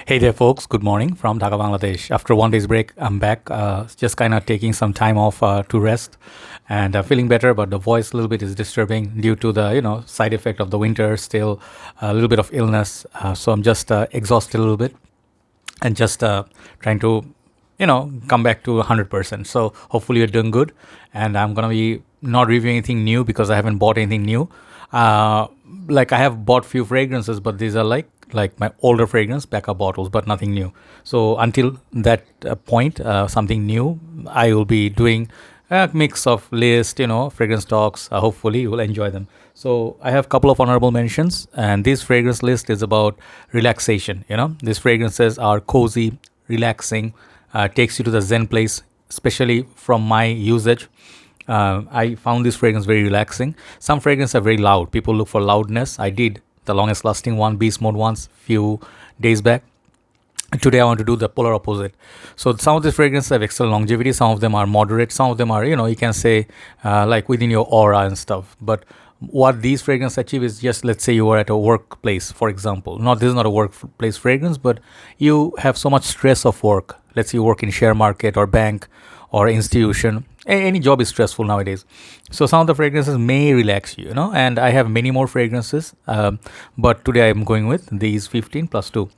Hey there, folks. Good morning from Dhaka, Bangladesh. After one day's break, I'm back. Just kind of taking some time off to rest, and feeling better. But the voice a little bit is disturbing due to the side effect of the winter. Still a little bit of illness. So I'm just exhausted a little bit, and just trying to come back to 100%. So hopefully you're doing good, and I'm gonna be not reviewing anything new because I haven't bought anything new. Like I have bought few fragrances, but these are like my older fragrance backup bottles, but nothing new. So until that point, something new, I will be doing a mix of list, fragrance talks. Hopefully you will enjoy them. So I have a couple of honorable mentions, and this fragrance list is about relaxation. These fragrances are cozy, relaxing, takes you to the zen place, especially from my usage. I found this fragrance very relaxing. Some fragrances are very loud. People look for loudness. I did the longest lasting one, beast mode ones, few days back. Today I want to do the polar opposite. So some of these fragrances have excellent longevity. Some of them are moderate. Some of them are, you can say like within your aura and stuff. But what these fragrances achieve is just, let's say you are at a workplace, for example. This is not a workplace fragrance, but you have so much stress of work. Let's say you work in share market or bank or institution. Any job is stressful nowadays. So some of the fragrances may relax you, and I have many more fragrances. But today I'm going with these 15 plus 2.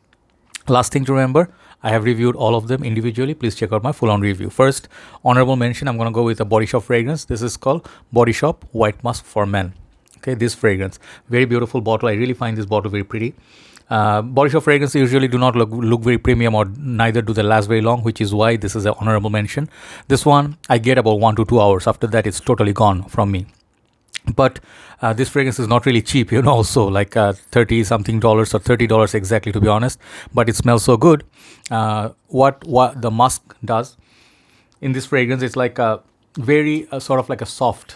Last thing to remember, I have reviewed all of them individually. Please check out my full-on review. First, honorable mention, I'm going to go with a Body Shop fragrance. This is called Body Shop White Musk for Men. Okay, this fragrance. Very beautiful bottle. I really find this bottle very pretty. Body Shop fragrances usually do not look very premium, or neither do they last very long, which is why this is an honorable mention. This one, I get about 1 to 2 hours. After that, it's totally gone from me. But this fragrance is not really cheap, also like 30 something dollars or $30 exactly, to be honest. But it smells so good. What the musk does in this fragrance is like a very sort of like a soft,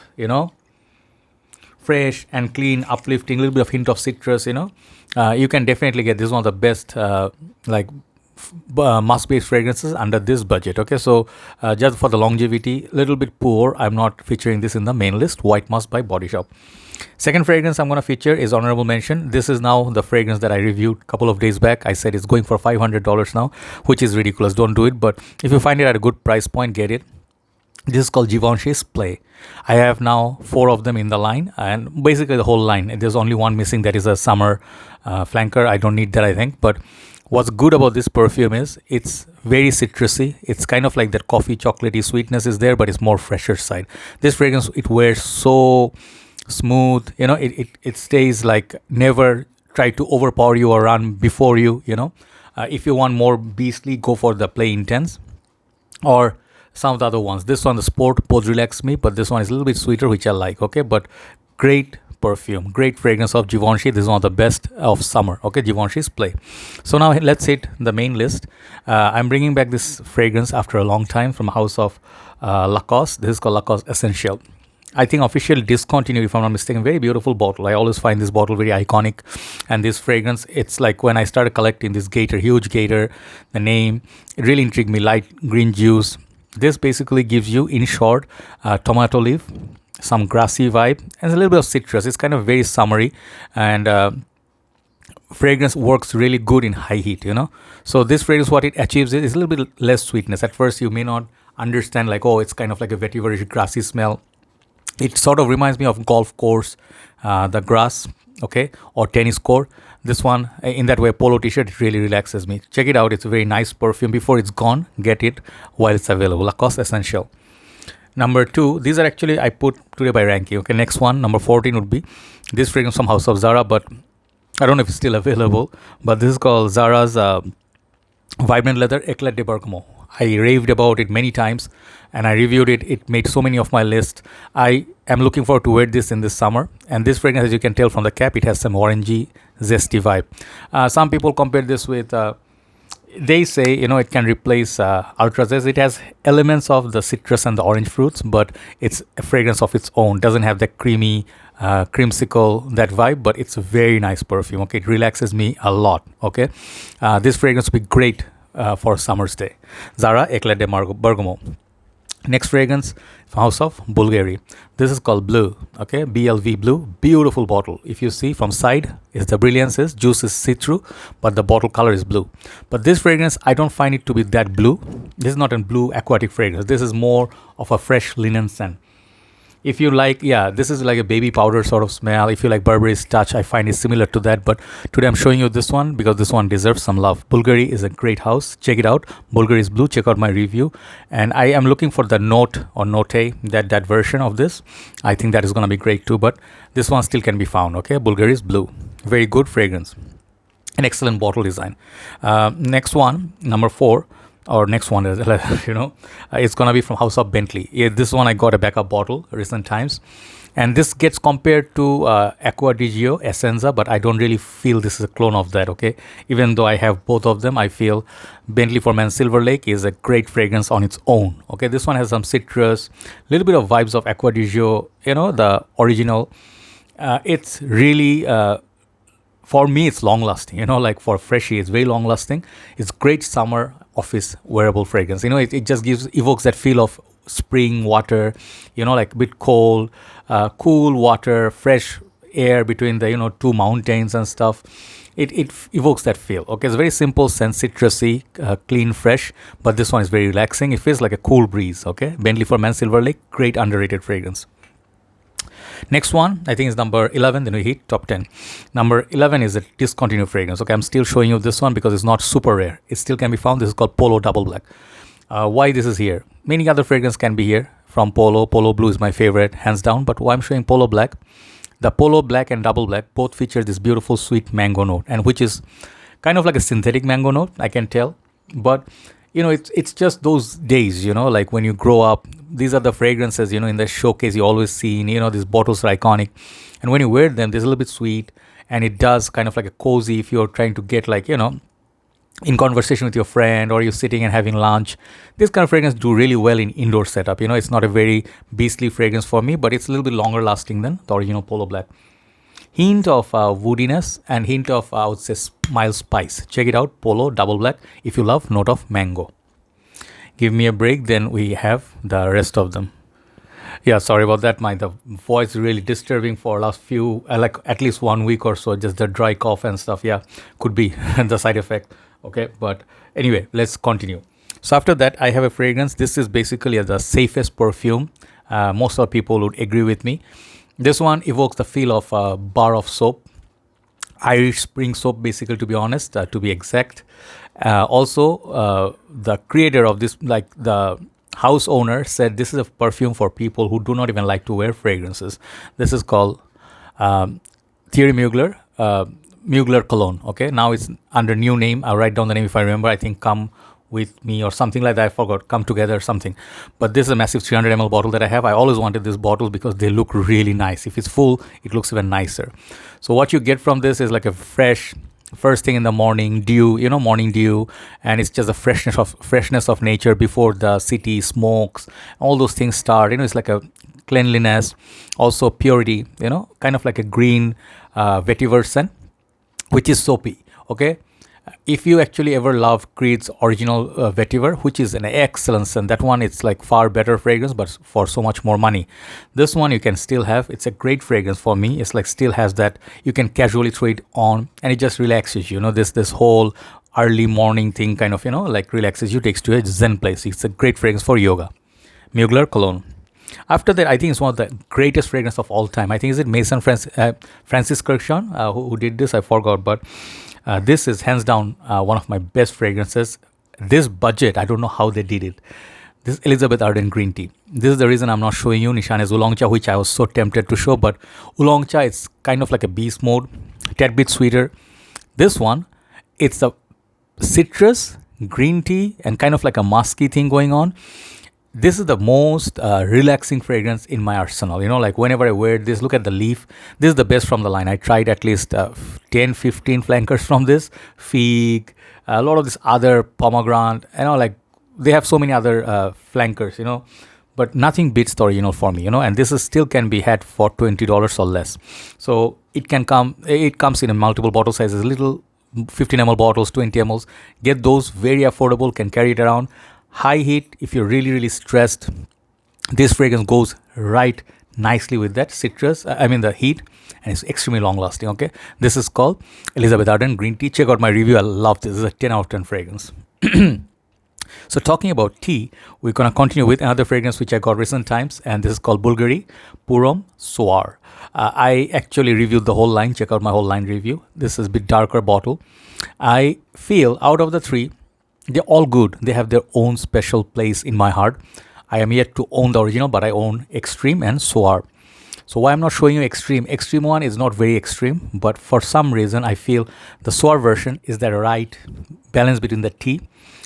fresh and clean, uplifting, little bit of hint of citrus. You can definitely get this one of the best musk-based fragrances under this budget. Okay, so just for the longevity, little bit poor. I'm not featuring this in the main list. White Musk by Body Shop. Second fragrance I'm going to feature is honorable mention. This is now the fragrance that I reviewed a couple of days back. I said it's going for $500 now, which is ridiculous. Don't do it. But if you find it at a good price point, get it. This is called Givenchy Play. I have now 4 of them in the line, and basically the whole line. There's only one missing, that is a summer flanker. I don't need that, I think. But what's good about this perfume is it's very citrusy. It's kind of like that coffee chocolatey sweetness is there, but it's more fresher side. This fragrance, it wears so smooth. It stays like never try to overpower you or run before you. If you want more beastly, go for the Play Intense or some of the other ones. This one, the Sport, both relax me, but this one is a little bit sweeter, which I like. Okay, but great perfume, great fragrance of Givenchy. This is one of the best of summer. Okay, Givenchy's Play. So now let's hit the main list. I'm bringing back this fragrance after a long time from house of Lacoste. This is called Lacoste Essential. I think officially discontinued, if I'm not mistaken. Very beautiful bottle. I always find this bottle very iconic. And this fragrance, it's like when I started collecting this gator, huge gator, the name, it really intrigued me. Light green juice. This basically gives you, in short, tomato leaf, some grassy vibe, and a little bit of citrus. It's kind of very summery, and fragrance works really good in high heat, So this fragrance, what it achieves is a little bit less sweetness. At first, you may not understand, like, oh, it's kind of like a vetiver, grassy smell. It sort of reminds me of golf course, the grass, okay, or tennis court. This one, in that way, polo t-shirt, it really relaxes me. Check it out. It's a very nice perfume. Before it's gone, get it while it's available. Lacoste Essential. Number 2, these are actually, I put today by ranking. Okay, next one, number 14 would be this fragrance from House of Zara, but I don't know if it's still available. But this is called Zara's Vibrant Leather Eclat de Bergamote. I raved about it many times, and I reviewed it. It made so many of my list. I am looking forward to wear this in this summer. And this fragrance, as you can tell from the cap, it has some orangey, zesty vibe. Some people compare this with, they say, it can replace Ultra Zest. It has elements of the citrus and the orange fruits, but it's a fragrance of its own. Doesn't have that creamy, creamsicle, that vibe, but it's a very nice perfume. Okay, it relaxes me a lot. Okay, this fragrance would be great for summer's day. Zara Eclat de Bergamote. Next fragrance from House of Bulgari. This is called Blue, okay, BLV Blue. Beautiful bottle. If you see from side, is the brilliance is juice is see-through, but the bottle color is blue. But this fragrance, I don't find it to be that blue. This is not a blue aquatic fragrance. This is more of a fresh linen scent. If you like, yeah, this is like a baby powder sort of smell. If you like Burberry's touch, I find it similar to that. But today I'm showing you this one because this one deserves some love. Bulgari is a great house. Check it out. Bulgari is blue. Check out my review. And I am looking for the note or note, that version of this. I think that is going to be great too. But this one still can be found. Okay, Bulgari is blue. Very good fragrance. An excellent bottle design. Next one, number 4. Or next one is it's gonna be from House of Bentley. Yeah, this one I got a backup bottle recent times, and this gets compared to Acqua di Gio Essenza, but I don't really feel this is a clone of that. Okay, even though I have both of them, I feel Bentley For Men Silverlake is a great fragrance on its own. Okay, this one has some citrus, little bit of vibes of Acqua di Gio, the original. It's really for me, it's long lasting, like for Freshie, it's very long lasting. It's great summer office wearable fragrance. It just evokes that feel of spring water, like a bit cold, cool water, fresh air between the, two mountains and stuff. It evokes that feel. Okay, it's very simple scent, citrusy, clean, fresh, but this one is very relaxing. It feels like a cool breeze. Okay, Bentley For Men Silverlake, great underrated fragrance. Next one, I think is number 11, then we hit top 10. Number 11 is a discontinued fragrance. Okay, I'm still showing you this one because it's not super rare. It still can be found. This is called Polo Double Black. Why this is here? Many other fragrances can be here from Polo. Polo Blue is my favorite, hands down. But why I'm showing Polo Black, the Polo Black and Double Black both feature this beautiful sweet mango note, and which is kind of like a synthetic mango note, I can tell. But it's just those days, like when you grow up, these are the fragrances, in the showcase you always see, these bottles are iconic. And when you wear them, they're a little bit sweet, and it does kind of like a cozy if you're trying to get like, in conversation with your friend, or you're sitting and having lunch. This kind of fragrance do really well in indoor setup. It's not a very beastly fragrance for me, but it's a little bit longer lasting than the original Polo Black. Hint of woodiness and hint of, I would say, mild spice. Check it out, Polo Double Black, if you love note of mango. Give me a break, then we have the rest of them. Yeah, sorry about that. The voice is really disturbing for last few, like at least 1 week or so, just the dry cough and stuff. Yeah, could be the side effect. Okay, but anyway, let's continue. So after that, I have a fragrance. This is basically the safest perfume. Most of the people would agree with me. This one evokes the feel of a bar of soap, Irish spring soap, basically, to be honest, to be exact. Also, the creator of this, like the house owner, said this is a perfume for people who do not even like to wear fragrances. This is called Thierry Mugler, Mugler Cologne. Okay, now it's under new name. I'll write down the name if I remember. I think Come With Me or something like that. I forgot. Come Together or something. But this is a massive 300 ml bottle that I have. I always wanted this bottle because they look really nice. If it's full, it looks even nicer. So what you get from this is like a fresh, first thing in the morning dew, morning dew, and it's just the freshness of nature before the city smokes, all those things start. It's like a cleanliness, also purity, kind of like a green vetiver scent, which is soapy. Okay, if you actually ever love Creed's original vetiver, which is an excellent scent, that one it's like far better fragrance, but for so much more money. This one you can still have. It's a great fragrance for me. It's like still has that, you can casually throw it on and it just relaxes you. This whole early morning thing kind of like relaxes you, takes to a zen place. It's a great fragrance for yoga. Mugler Cologne. After that, I think it's one of the greatest fragrance of all time. I think is it Mason Francis Kirkshon who did this. I forgot, but this is hands down one of my best fragrances. This budget, I don't know how they did it. This Elizabeth Arden green tea. This is the reason I'm not showing you Nishane's Oolong Cha, which I was so tempted to show. But Oolong Cha, it's kind of like a beast mode, tad bit sweeter. This one, it's a citrus, green tea, and kind of like a musky thing going on. This is the most relaxing fragrance in my arsenal. Like whenever I wear this, look at the leaf. This is the best from the line. I tried at least 10, 15 flankers from this. Fig, a lot of this other pomegranate. Like they have so many other flankers, but nothing beats the original for me, and this is still can be had for $20 or less. So it comes in a multiple bottle sizes, little 15 ml bottles, 20 mls. Get those, very affordable, can carry it around. High heat, if you're really, really stressed, This fragrance goes right nicely with that citrus, the heat, and it's extremely long lasting. Okay, this is called Elizabeth Arden Green Tea. Check out my review. I love this. This is a 10 out of 10 fragrance. So talking about tea, we're going to continue with another fragrance which I got recent times, and this is called Bulgaripuram Soir. I actually reviewed the whole line. Check out my whole line review. This is a bit darker bottle. I feel out of the three, they're all good. They have their own special place in my heart. I am yet to own the original, but I own Extreme and Soir. So why I'm not showing you Extreme? Extreme one is not very extreme, but for some reason I feel the Soir version is the right balance between the tea,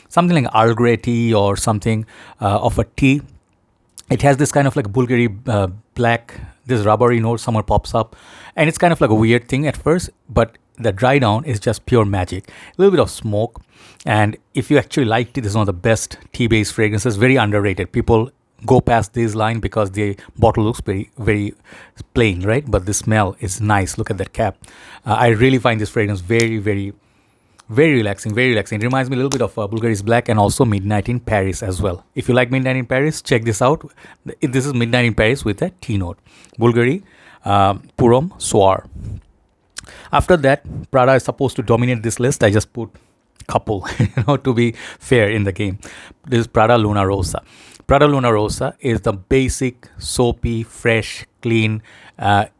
something like Earl Grey tea or something of a tea. It has this kind of like Bulgari black, this rubbery note somewhere pops up, and it's kind of like a weird thing at first, but the dry down is just pure magic. A little bit of smoke, and if you actually like tea, this is one of the best tea-based fragrances. Very underrated. People go past this line because the bottle looks very, very plain, right? But the smell is nice. Look at that cap. I really find this fragrance very, very, very relaxing. Very relaxing. It reminds me a little bit of Bulgari's Black and also Midnight in Paris as well. If you like Midnight in Paris, check this out. This is Midnight in Paris with a tea note. Bulgari Puram Soir. After that, Prada is supposed to dominate this list. I just put couple, to be fair in the game. This is Prada Luna Rosa. Prada Luna Rosa is the basic, soapy, fresh, clean,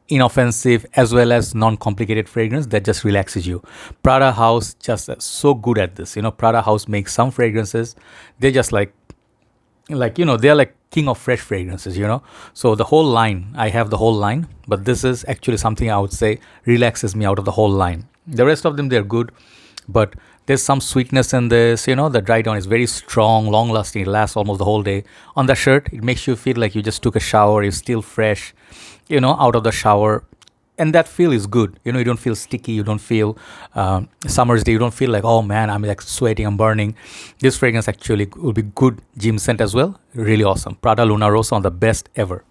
inoffensive, as well as non-complicated fragrance that just relaxes you. Prada House just so good at this. Prada House makes some fragrances. They're just they're like king of fresh fragrances, So the whole line, I have the whole line, but this is actually something I would say relaxes me out of the whole line. The rest of them, they're good, but there's some sweetness in this, the dry down is very strong, long lasting, it lasts almost the whole day. On the shirt, it makes you feel like you just took a shower, you're still fresh, out of the shower. And that feel is good. You don't feel sticky, you don't feel summer's day, you don't feel like, oh man, I'm like sweating, I'm burning. This fragrance actually will be good gym scent as well. Really awesome. Prada Luna Rosa, on the best ever.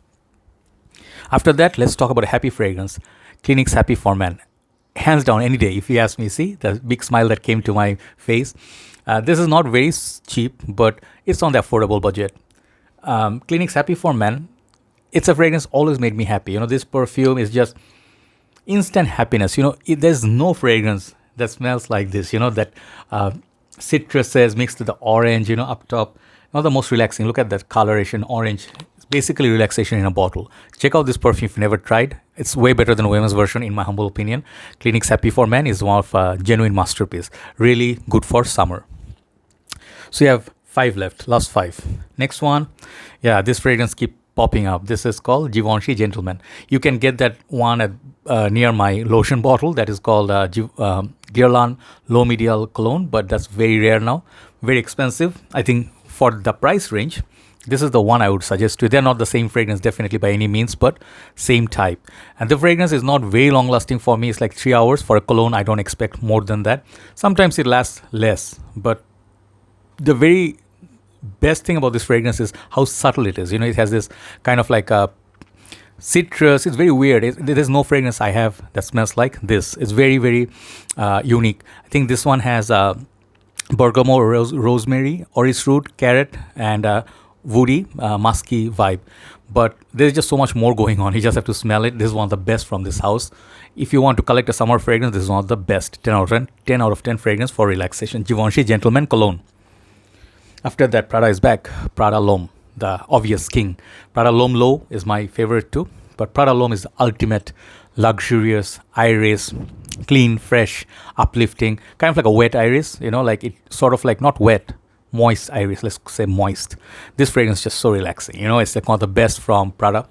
After that, let's talk about a happy fragrance. Clinique's Happy For Men. Hands down, any day, if you ask me. See the big smile that came to my face. This is not very cheap, but it's on the affordable budget. Clinique's Happy For Men, it's a fragrance always made me happy. This perfume is just instant happiness. There's no fragrance that smells like this. That citruses mixed with the orange, up top. The most relaxing. Look at that coloration, orange. It's basically relaxation in a bottle. Check out this perfume if you've never tried. It's way better than women's version, in my humble opinion. Clinique's Happy For Men is one of a genuine masterpiece. Really good for summer. So you have 5 left, last 5. Next one, this fragrance keep popping up. This is called Givenchy Gentlemen. You can get that one at near my lotion bottle. That is called Guerlain Low Medial Cologne, but that's very rare now. Very expensive. I think for the price range, this is the one I would suggest to you. They're not the same fragrance, definitely by any means, but same type. And the fragrance is not very long lasting for me. It's like 3 hours. For a cologne, I don't expect more than that. Sometimes it lasts less, but the very best thing about this fragrance is how subtle it is. It has this kind of like a citrus. It's very weird. There's no fragrance I have that smells like this. It's very, very unique. I think this one has bergamot, rosemary, orris root, carrot, and woody, musky vibe. But there's just so much more going on. You just have to smell it. This is one of the best from this house. If you want to collect a summer fragrance, this is one of the best. 10 out of 10 fragrance for relaxation. Givenchy Gentlemen Cologne. After that, Prada is back. Prada L'Homme, the obvious king. Prada L'Homme Low is my favorite too. But Prada L'Homme is the ultimate luxurious iris, clean, fresh, uplifting, kind of like a wet iris, like it sort of like not wet, moist iris, let's say moist. This fragrance is just so relaxing. It's like one of the best from Prada.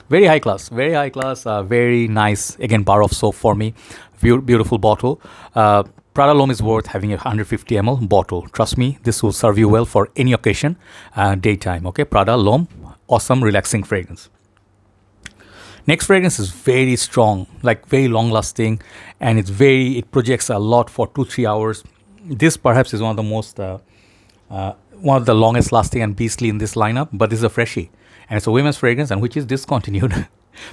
Very high class, very nice. Again, bar of soap for me. Beautiful bottle. Prada L'Homme is worth having a 150 ml bottle. Trust me, this will serve you well for any occasion, daytime. Okay, Prada L'Homme, awesome, relaxing fragrance. Next fragrance is very strong, like very long lasting, and it projects a lot for 2-3 hours. This perhaps is one of the most, one of the longest lasting and beastly in this lineup, but this is a freshie. And it's a women's fragrance, and which is discontinued.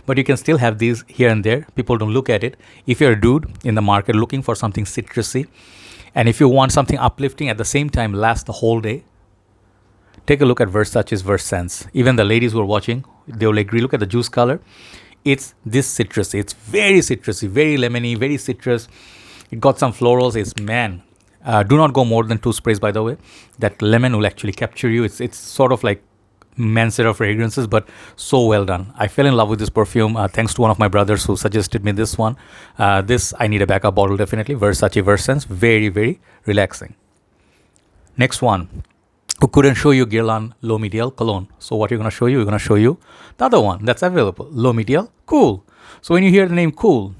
But you can still have these here and there. People don't look at it. If you're a dude in the market looking for something citrusy, and if you want something uplifting at the same time last the whole day, take a look at Versace's Versense. Even the ladies who are watching, they will agree. Look at the juice color. It's this citrus. It's very citrusy, very lemony, very citrus. It got some florals. It's, man, do not go more than 2 sprays, by the way. That lemon will actually capture you. It's sort of like Mansera fragrances, but so well done. I fell in love with this perfume thanks to one of my brothers who suggested me this one. This, I need a backup bottle definitely. Versace Versense, very, very relaxing. Next one. Who couldn't show you Guerlain L'Homme Cologne. So what you're going to show you? We're going to show you the other one that's available. L'Homme Cool. So when you hear the name Cool,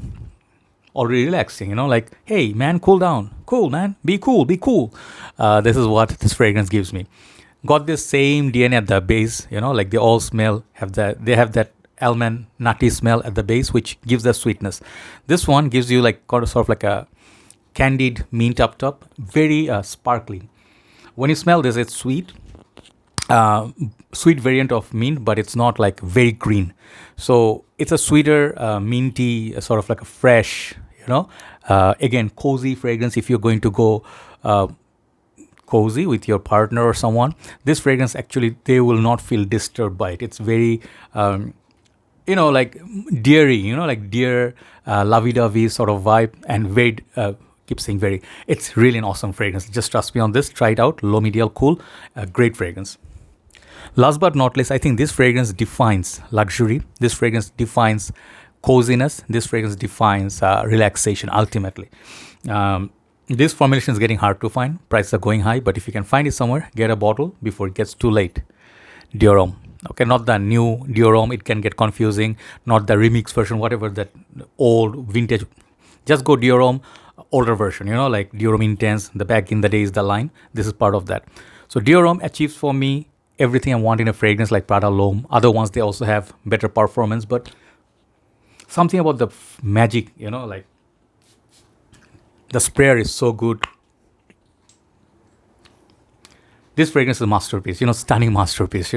already relaxing, like, hey, man, cool down. Cool, man. Be cool. Be cool. This is what this fragrance gives me. Got this same DNA at the base, like they all smell, they have that almond nutty smell at the base, which gives the sweetness. This one gives you like sort of like a candied mint up top, very sparkly. When you smell this, it's sweet, sweet variant of mint, but it's not like very green. So it's a sweeter, minty, sort of like a fresh, again, cozy fragrance. If you're going to go cozy with your partner or someone, this fragrance actually, they will not feel disturbed by it. It's very, like deary, like dear, lovey-dovey sort of vibe, and very, keep saying very, it's really an awesome fragrance. Just trust me on this. Try it out. L'Homme Cool, a great fragrance. Last but not least, I think this fragrance defines luxury. This fragrance defines coziness. This fragrance defines relaxation ultimately. This formulation is getting hard to find. Prices are going high, but if you can find it somewhere, get a bottle before it gets too late. Dior Homme. Okay, not the new Dior Homme. It can get confusing. Not the remix version, whatever that old vintage. Just go Dior Homme, older version, like Dior Homme Intense, the back in the days, the line. This is part of that. So Dior Homme achieves for me everything I want in a fragrance, like Prada Long. Other ones, they also have better performance, but something about the magic, like the sprayer is so good. This fragrance is a masterpiece, stunning masterpiece,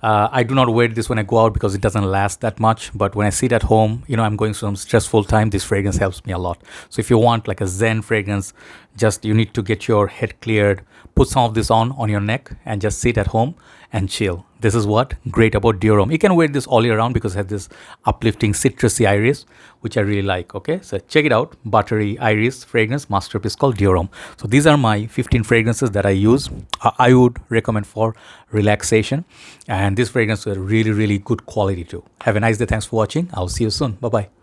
I do not wear this when I go out because it doesn't last that much. But when I sit at home, I'm going through some stressful time, this fragrance helps me a lot. So if you want like a Zen fragrance, just you need to get your head cleared, put some of this on your neck and just sit at home and chill. This is what great about Dior Homme. You can wear this all year round because it has this uplifting citrusy iris, which I really like. Okay, so check it out. Buttery iris fragrance, masterpiece called Dior Homme. So these are my 15 fragrances that I use. I would recommend for relaxation. And this fragrance is really, really good quality too. Have a nice day. Thanks for watching. I'll see you soon. Bye-bye.